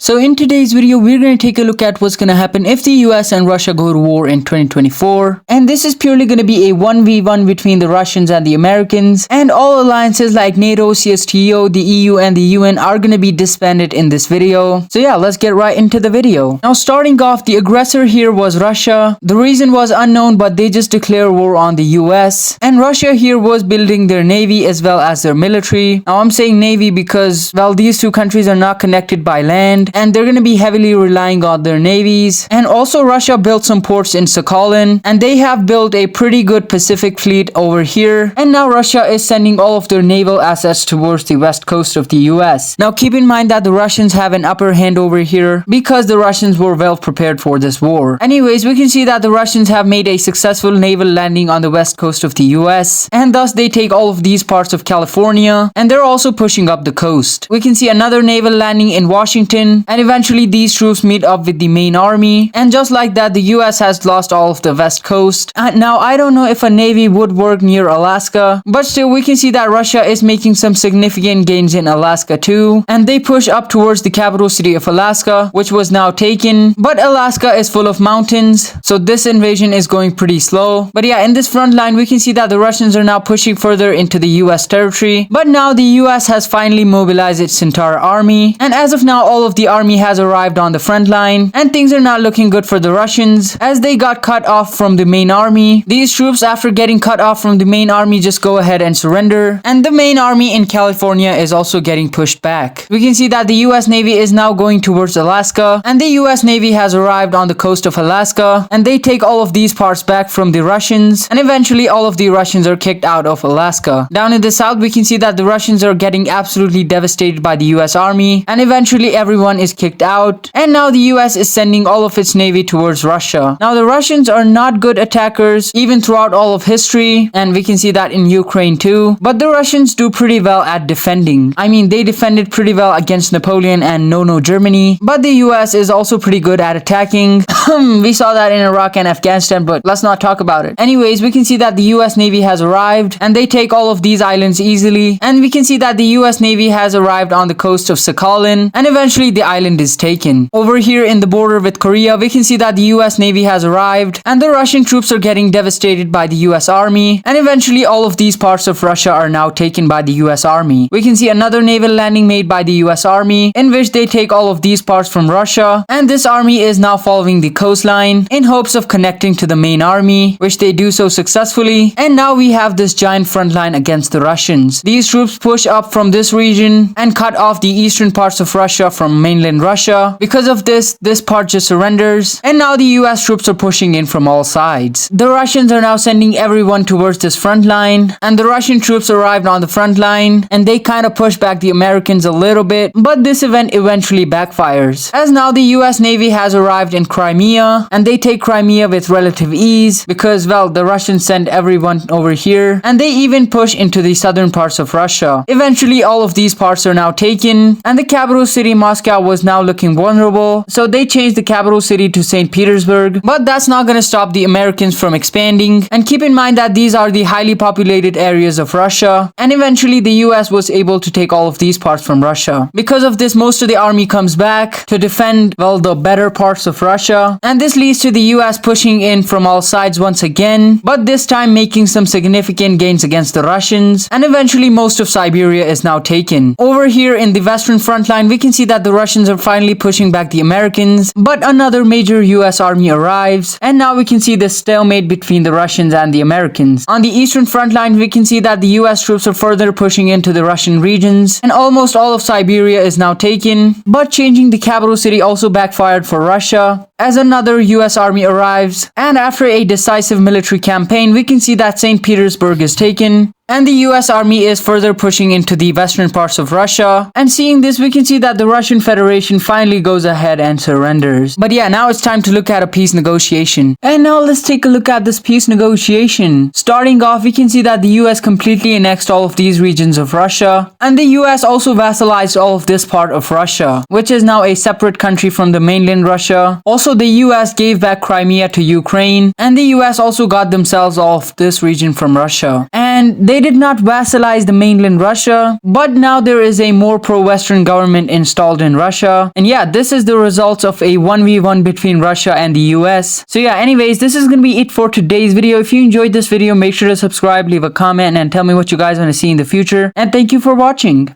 So in today's video, we're going to take a look at what's going to happen if the US and Russia go to war in 2024. And this is purely going to be a 1v1 between the Russians and the Americans. And all alliances like NATO, CSTO, the EU and the UN are going to be disbanded in this video. So yeah, let's get right into the video. Now starting off, the aggressor here was Russia. The reason was unknown, but they just declared war on the US. And Russia here was building their navy as well as their military. Now I'm saying navy because, well, these two countries are not connected by land, and they're going to be heavily relying on their navies. And also Russia built some ports in Sakhalin, and they have built a pretty good Pacific fleet over here. And now Russia is sending all of their naval assets towards the west coast of the US. Now keep in mind that the Russians have an upper hand over here because the Russians were well prepared for this war. Anyways, we can see that the Russians have made a successful naval landing on the west coast of the US, and thus they take all of these parts of California, and they're also pushing up the coast. We can see another naval landing in Washington, and eventually these troops meet up with the main army, and just like that the US has lost all of the west coast. And now I don't know if a navy would work near Alaska, but still we can see that Russia is making some significant gains in Alaska too, and they push up towards the capital city of Alaska, which was now taken. But Alaska is full of mountains, so this invasion is going pretty slow. But yeah, in this front line we can see that the Russians are now pushing further into the US territory, but now the US has finally mobilized its entire army, and as of now all of the army has arrived on the front line, and things are not looking good for the Russians as they got cut off from the main army. These troops, after getting cut off from the main army, just go ahead and surrender, and the main army in California is also getting pushed back. We can see that the US Navy is now going towards Alaska, and the US Navy has arrived on the coast of Alaska, and they take all of these parts back from the Russians, and eventually all of the Russians are kicked out of Alaska. Down in the south we can see that the Russians are getting absolutely devastated by the US army, and eventually everyone is kicked out, and now the US is sending all of its navy towards Russia. Now the Russians are not good attackers even throughout all of history, and we can see that in Ukraine too, but the Russians do pretty well at defending. I mean, they defended pretty well against Napoleon and No Germany, but the US is also pretty good at attacking. We saw that in Iraq and Afghanistan, but let's not talk about it. Anyways, we can see that the US Navy has arrived, and they take all of these islands easily, and we can see that the US Navy has arrived on the coast of Sakhalin, and eventually the island is taken. Over here in the border with Korea, we can see that the US Navy has arrived, and the Russian troops are getting devastated by the US Army, and eventually all of these parts of Russia are now taken by the US Army. We can see another naval landing made by the US Army, in which they take all of these parts from Russia, and this army is now following the coastline in hopes of connecting to the main army, which they do so successfully. And now we have this giant front line against the Russians. These troops push up from this region and cut off the eastern parts of Russia from mainland Russia. Because of this part just surrenders, and now the US troops are pushing in from all sides. The Russians are now sending everyone towards this front line, and the Russian troops arrived on the front line, and they kind of push back the Americans a little bit, but this event eventually backfires, as now the US Navy has arrived in Crimea, and they take Crimea with relative ease because, well, the Russians send everyone over here, and they even push into the southern parts of Russia. Eventually all of these parts are now taken, and the capital city Moscow was now looking vulnerable, so they changed the capital city to St. Petersburg, but that's not gonna stop the Americans from expanding. And keep in mind that these are the highly populated areas of Russia, and eventually the US was able to take all of these parts from Russia. Because of this, most of the army comes back to defend, well, the better parts of Russia, and this leads to the US pushing in from all sides once again, but this time making some significant gains against the Russians, and eventually most of Siberia is now taken. Over here in the western front line we can see that the Russians are finally pushing back the Americans, but another major US army arrives, and now we can see the stalemate between the Russians and the Americans. On the eastern front line we can see that the US troops are further pushing into the Russian regions, and almost all of Siberia is now taken, but changing the capital city also backfired for Russia, as another US army arrives, and after a decisive military campaign we can see that St. Petersburg is taken, and the US army is further pushing into the western parts of Russia. And seeing this, we can see that the Russian Federation finally goes ahead and surrenders. But yeah, now it's time to look at a peace negotiation. And now let's take a look at this peace negotiation. Starting off, we can see that the US completely annexed all of these regions of Russia, and the US also vassalized all of this part of Russia, which is now a separate country from the mainland Russia. Also, the US gave back Crimea to Ukraine, and the US also got themselves all of this region from Russia. And and they did not vassalize the mainland Russia, but now there is a more pro-Western government installed in Russia. And yeah, this is the results of a 1v1 between Russia and the US. So yeah, anyways, this is gonna be it for today's video. If you enjoyed this video, make sure to subscribe, leave a comment, and tell me what you guys want to see in the future. And thank you for watching.